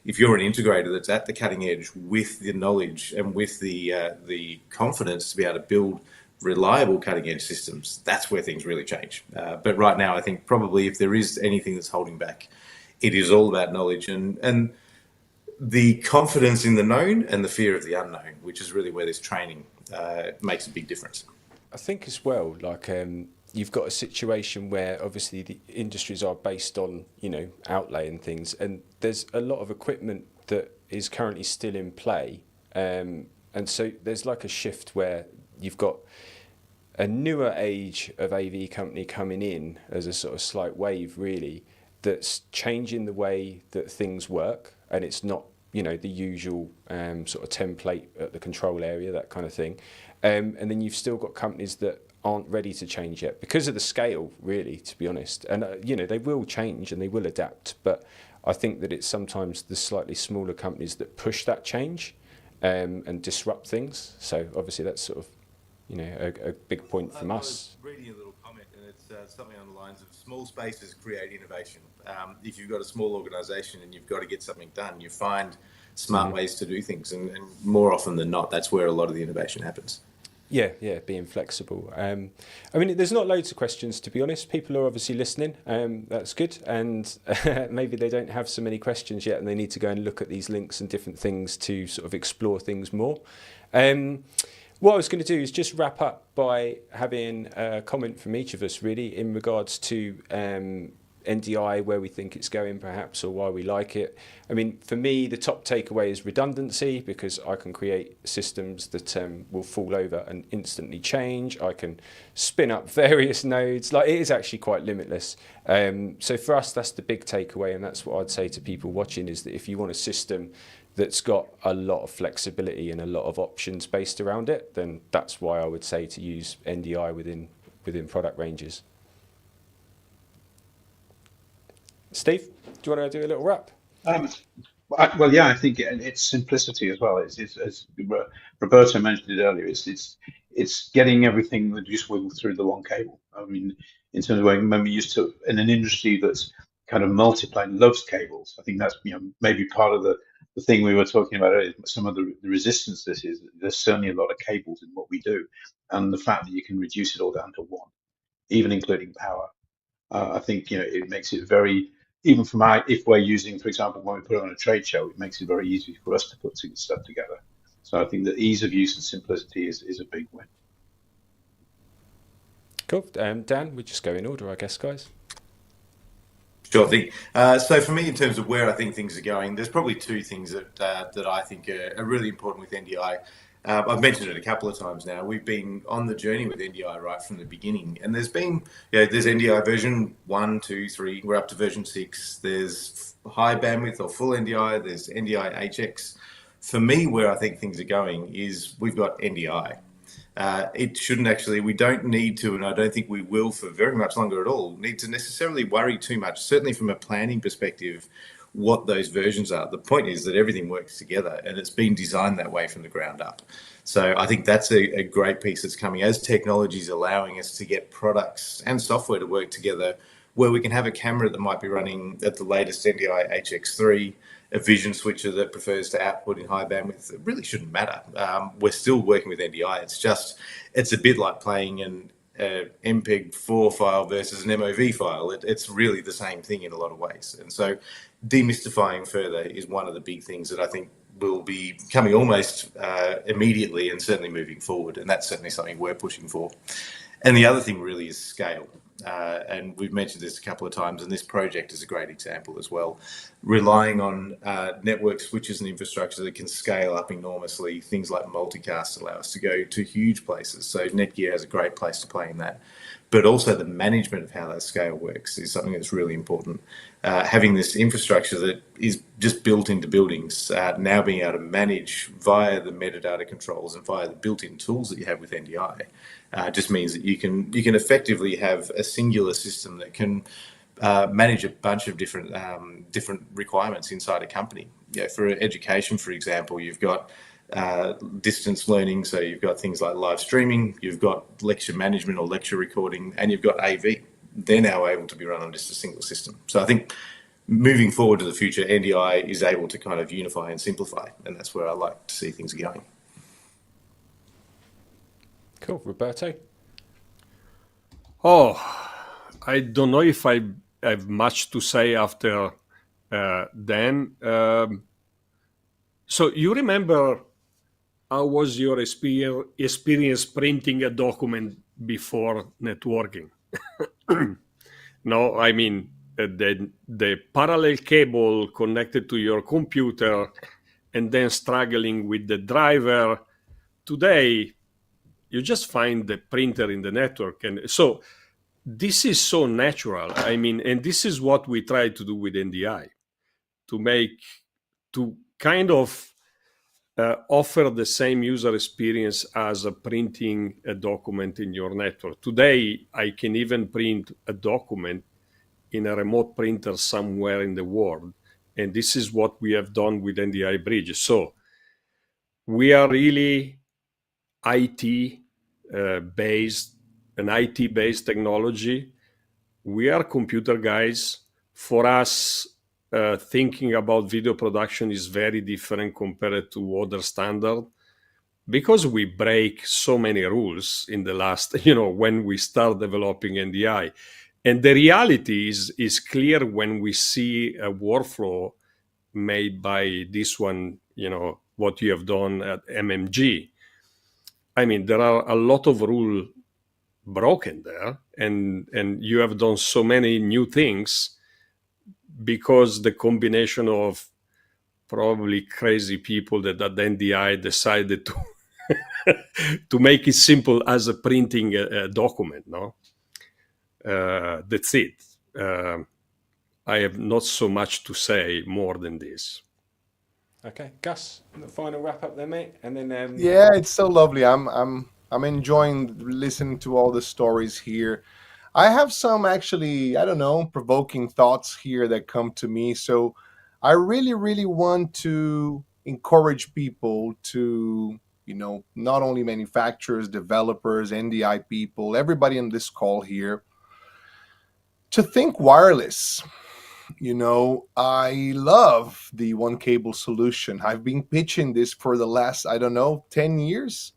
If you're an integrator that's at the cutting edge with the knowledge and with the confidence to be able to build reliable cutting edge systems, that's where things really change. But right now, I think probably if there is anything that's holding back, it is all about knowledge and the confidence in the known and the fear of the unknown, which is really where this training makes a big difference. I think as well, like you've got a situation where obviously the industries are based on, outlay and things, and there's a lot of equipment that is currently still in play. And so there's like a shift where you've got a newer age of AV company coming in as a sort of slight wave, really, that's changing the way that things work. And it's not, the usual sort of template at the control area, that kind of thing. And then you've still got companies that aren't ready to change yet because of the scale, really, to be honest. And, they will change and they will adapt. But I think that it's sometimes the slightly smaller companies that push that change and disrupt things. So obviously that's sort of, a big point from us. I was reading a little comment, and it's something on the lines of small spaces create innovation. If you've got a small organisation and you've got to get something done, you find smart ways to do things, and more often than not, that's where a lot of the innovation happens. Yeah, being flexible. There's not loads of questions, to be honest. People are obviously listening. That's good. And maybe they don't have so many questions yet, and they need to go and look at these links and different things to sort of explore things more. What I was going to do is just wrap up by having a comment from each of us, really, in regards to NDI, where we think it's going perhaps, or why we like it. I mean, for me, the top takeaway is redundancy, because I can create systems that will fall over and instantly change. I can spin up various nodes. Like, it is actually quite limitless. So for us, that's the big takeaway, and that's what I'd say to people watching, is that if you want a system that's got a lot of flexibility and a lot of options based around it, then that's why I would say to use NDI within product ranges. Steve, do you want to do a little wrap? Well, yeah, I think it's simplicity as well. It's as Roberto mentioned it earlier. It's getting everything that you wiggle through the one cable. I mean, in terms of when we used to, in an industry that's kind of multiplied, loves cables. I think that's, maybe part of the thing we were talking about earlier. Some of the resistance this is. There's certainly a lot of cables in what we do, and the fact that you can reduce it all down to one, even including power. I think it makes it very, even from if we're using, for example, when we put it on a trade show, it makes it very easy for us to put stuff together. So I think that ease of use and simplicity is a big win. Cool. Dan, we just go in order, I guess, guys. Sure thing. So for me, in terms of where I think things are going, there's probably two things that I think are really important with NDI. I've mentioned it a couple of times now. We've been on the journey with NDI right from the beginning, and there's been, there's NDI version 1, 2, 3. We're up to version 6. There's high bandwidth or full NDI. There's NDI HX. For me, where I think things are going is we've got NDI. It shouldn't actually, we don't need to, and I don't think we will for very much longer at all, need to necessarily worry too much, certainly from a planning perspective, what those versions are. The point is that everything works together, and it's been designed that way from the ground up. So I think that's a great piece that's coming as technology is allowing us to get products and software to work together, where we can have a camera that might be running at the latest NDI HX3, a vision switcher that prefers to output in high bandwidth. It really shouldn't matter. We're still working with NDI. It's a bit like playing an MPEG-4 file versus an MOV file. It's really the same thing in a lot of ways. And so demystifying further is one of the big things that I think will be coming almost immediately and certainly moving forward. And that's certainly something we're pushing for. And the other thing really is scale. And we've mentioned this a couple of times, and this project is a great example as well. Relying on network switches and infrastructure that can scale up enormously. Things like multicast allow us to go to huge places. So Netgear has a great place to play in that. But also the management of how that scale works is something that's really important. Having this infrastructure that is just built into buildings, now being able to manage via the metadata controls and via the built-in tools that you have with NDI, just means that you can effectively have a singular system that can manage a bunch of different requirements inside a company. For education, for example, you've got distance learning, so you've got things like live streaming, you've got lecture management or lecture recording, and you've got AV. They're now able to be run on just a single system. So I think moving forward to the future, NDI is able to kind of unify and simplify, and that's where I like to see things going. Cool. Roberto? Oh, I don't know if I have much to say after Dan. So you remember how was your experience printing a document before networking? No, I mean, the parallel cable connected to your computer and then struggling with the driver. Today, you just find the printer in the network. And so this is so natural. I mean, and this is what we try to do with NDI, to kind of offer the same user experience as printing a document in your network. Today, I can even print a document in a remote printer somewhere in the world. And this is what we have done with NDI Bridge. So we are really IT-based technology. We are computer guys. For us, thinking about video production is very different compared to other standard, because we break so many rules in the last, when we start developing NDI. And the reality is clear when we see a workflow made by this one, what you have done at MMG. I mean, there are a lot of rules broken there, and you have done so many new things because the combination of probably crazy people that at NDI decided to to make it simple as a printing a document. No, that's it. I have not so much to say more than this. Okay, Gus, the final wrap up there, mate, and then Yeah, it's so lovely. I'm enjoying listening to all the stories here. I have some actually, I don't know, provoking thoughts here that come to me. So I really, really want to encourage people to, not only manufacturers, developers, NDI people, everybody on this call here, to think wireless. I love the one cable solution. I've been pitching this for the last, I don't know, 10 years.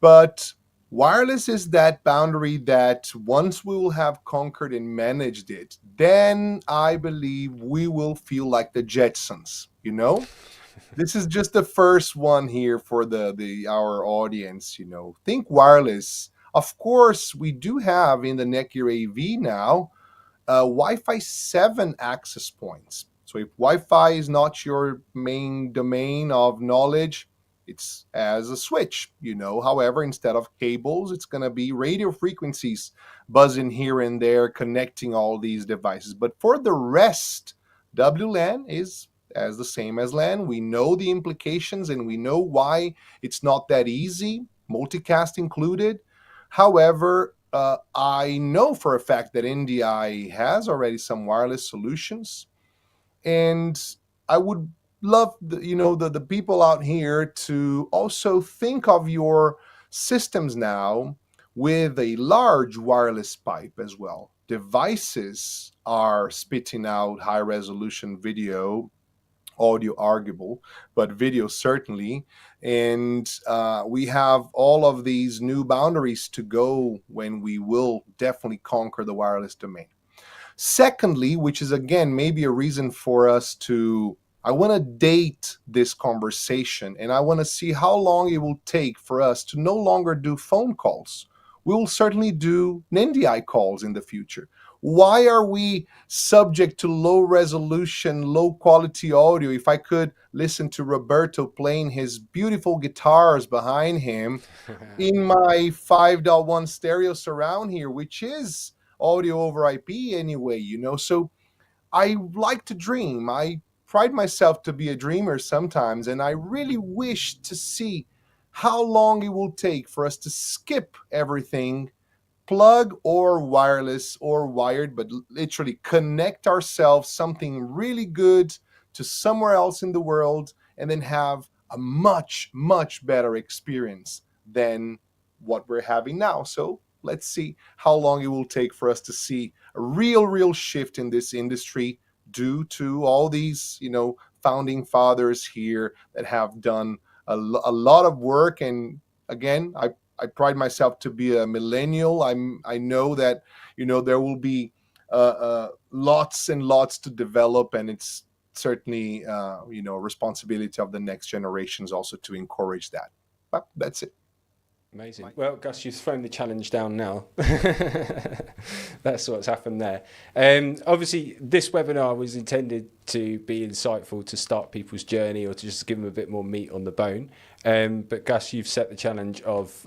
But wireless is that boundary that once we will have conquered and managed it, then I believe we will feel like the Jetsons, This is just the first one here for our audience, Think wireless. Of course, we do have in the Netgear AV now Wi-Fi 7 access points. So if Wi-Fi is not your main domain of knowledge, it's as a switch, However, instead of cables, it's going to be radio frequencies buzzing here and there, connecting all these devices. But for the rest, WLAN is as the same as LAN. We know the implications and we know why it's not that easy, multicast included. However, I know for a fact that NDI has already some wireless solutions, and I would love the people out here to also think of your systems now with a large wireless pipe as well. Devices are spitting out high resolution video, audio arguable, but video certainly. And we have all of these new boundaries to go when we will definitely conquer the wireless domain. Secondly, which is again maybe a reason for us to, I want to date this conversation and I want to see how long it will take for us to no longer do phone calls. We will certainly do NDI calls in the future. Why are we subject to low resolution, low quality audio? If I could listen to Roberto playing his beautiful guitars behind him in my 5.1 stereo surround here, which is audio over IP anyway, So I like to dream. I pride myself to be a dreamer sometimes, and I really wish to see how long it will take for us to skip everything, plug or wireless or wired, but literally connect ourselves something really good to somewhere else in the world and then have a much, much better experience than what we're having now. So let's see how long it will take for us to see a real shift in this industry due to all these, founding fathers here that have done a lot of work. And again, I pride myself to be a millennial. I know that, there will be lots and lots to develop, and it's certainly, responsibility of the next generations also to encourage that. But that's it. Amazing. Well, Gus, you've thrown the challenge down now. That's what's happened there. Obviously, this webinar was intended to be insightful to start people's journey or to just give them a bit more meat on the bone. But Gus, you've set the challenge of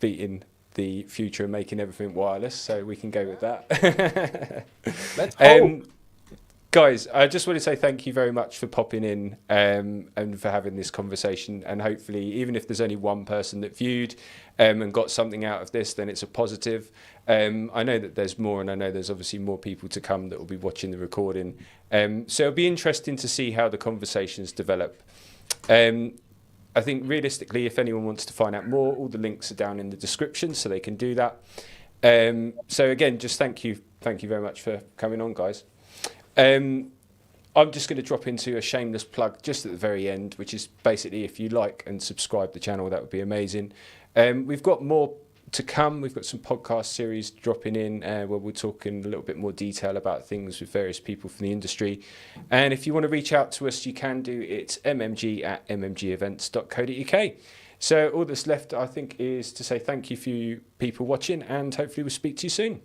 beating the future and making everything wireless, so we can go with that. Let's hope. Guys, I just want to say thank you very much for popping in and for having this conversation. And hopefully, even if there's only one person that viewed and got something out of this, then it's a positive. I know that there's more, and I know there's obviously more people to come that will be watching the recording. So it'll be interesting to see how the conversations develop. I think realistically, if anyone wants to find out more, all the links are down in the description, so they can do that. So again, just thank you very much for coming on, guys. I'm just going to drop into a shameless plug just at the very end, which is basically if you like and subscribe the channel, that would be amazing. We've got more to come. We've got some podcast series dropping in where we'll talk in a little bit more detail about things with various people from the industry. And if you want to reach out to us, you can do. It's mmg@mmgevents.co.uk. So all that's left, I think, is to say thank you for you people watching, and hopefully we'll speak to you soon.